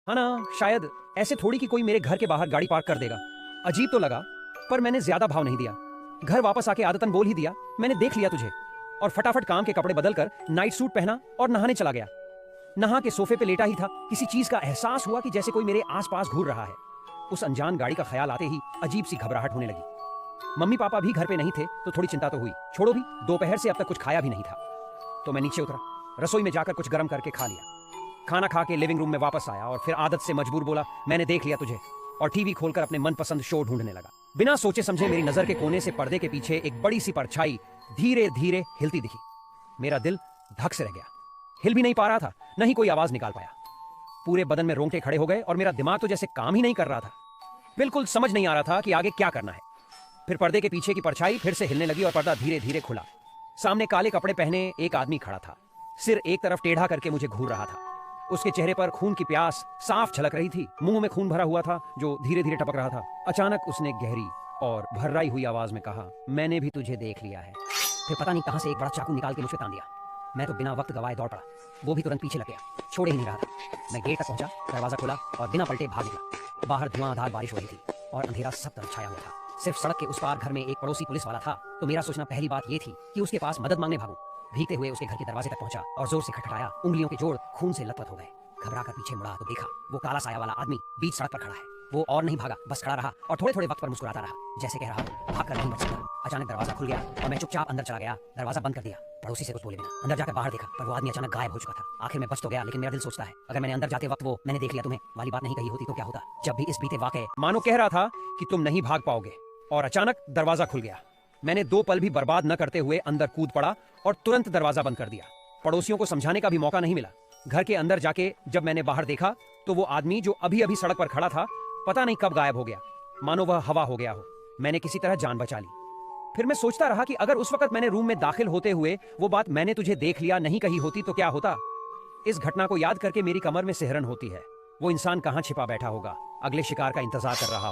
हाँ ना, शायद ऐसे थोड़ी कि कोई मेरे घर के बाहर गाड़ी पार्क कर देगा। अजीब तो लगा, पर मैंने ज्यादा भाव नहीं दिया। घर वापस आके आदतन बोल ही दिया, मैंने देख लिया तुझे। और फटाफट काम के कपड़े बदलकर नाइट सूट पहना और नहाने चला गया। नहा के सोफे पे लेटा ही था, किसी चीज का एहसास हुआ कि जैसे कोई मेरे आसपास घूर रहा है। उस अनजान गाड़ी का ख्याल आते ही अजीब सी घबराहट होने लगी। मम्मी पापा भी घर पे नहीं थे तो थोड़ी चिंता तो हुई, छोड़ो भी दोपहर से अब तक कुछ खाया भी नहीं था। तो मैं नीचे उतरा, रसोई में जाकर कुछ गर्म करके खा लिया। खाना खा के लिविंग रूम में वापस आया और फिर आदत से मजबूर बोला, मैंने देख लिया तुझे, और टीवी खोलकर अपने मनपसंद शो ढूंढने लगा। बिना सोचे समझे मेरी नजर के कोने से पर्दे के पीछे एक बड़ी सी परछाई धीरे धीरे हिलती दिखी। मेरा दिल धक से रह गया, हिल भी नहीं पा रहा था, न ही कोई आवाज निकाल पाया। पूरे बदन में रोंगटे खड़े हो गए और मेरा दिमाग तो जैसे काम ही नहीं कर रहा था। बिल्कुल समझ नहीं आ रहा था कि आगे क्या करना है। फिर पर्दे के पीछे की परछाई फिर से हिलने लगी और पर्दा धीरे धीरे खुला। सामने काले कपड़े पहने एक आदमी खड़ा था, सिर एक तरफ टेढ़ा करके मुझे घूर रहा था। उसके चेहरे पर खून की प्यास साफ झलक रही थी, मुंह में खून भरा हुआ था जो धीरे धीरे टपक रहा था। अचानक उसने गहरी और भर्राई हुई आवाज में कहा, मैंने भी तुझे देख लिया है। फिर पता नहीं कहां से एक बड़ा चाकू निकाल के मुझे तान दिया। मैं तो बिना वक्त गवाए दौड़ पड़ा, वो भी तुरंत पीछे लग गया, छोड़े ही नहीं रहा था। मैं गेट तक पहुंचा, दरवाजा खोला और बिना पलटे भाग निकला। बाहर धुआंधार बारिश हो रही थी और अंधेरा सब तरफ छाया हुआ था। सिर्फ सड़क के उस पार घर में एक पड़ोसी पुलिस वाला था, तो मेरा सोचना पहली बात ये थी कि उसके पास मदद मांगने भागूं। भीगते हुए उसके घर के दरवाजे तक पहुंचा और जोर से खटखटाया। उंगलियों के जोड़ खून से लथपथ हो गए। घबरा कर पीछे मुड़ा तो देखा वो काला साया वाला आदमी बीच सड़क पर खड़ा है। वो और नहीं भागा, बस खड़ा रहा और थोड़े थोड़े वक्त पर मुस्कुराता रहा, जैसे कह रहा भाग कर नहीं बच सकता। अचानक दरवाजा खुल गया और मैं चुपचाप अंदर चला गया, दरवाजा बंद कर दिया, पड़ोसी से कुछ बोले बिना। अंदर जाकर बाहर देखा, पर वो आदमी अचानक गायब हो चुका था। आखिर में बच तो गया, लेकिन मेरा दिल सोचता है, अगर मैंने अंदर जाते वक्त वो मैंने देख लिया तुम्हें वाली बात नहीं कही होती तो क्या होता। जब भी इस बीते वाकये मानो कह रहा था कि तुम नहीं भाग पाओगे, और अचानक दरवाजा खुल गया। मैंने 2 पल भी बर्बाद न करते हुए अंदर कूद पड़ा और तुरंत दरवाजा बंद कर दिया। पड़ोसियों को समझाने का भी मौका नहीं मिला। घर के अंदर जाके जब मैंने बाहर देखा तो वो आदमी जो अभी अभी सड़क पर खड़ा था, पता नहीं कब गायब हो गया, मानो वह हवा हो गया हो। मैंने किसी तरह जान बचा ली। फिर मैं सोचता रहा कि अगर उस वक्त मैंने रूम में दाखिल होते हुए वो बात मैंने तुझे देख लिया नहीं कही होती तो क्या होता। इस घटना को याद करके मेरी कमर में सिहरन होती है। वो इंसान कहां छिपा बैठा होगा, अगले शिकार का इंतजार कर रहा हो।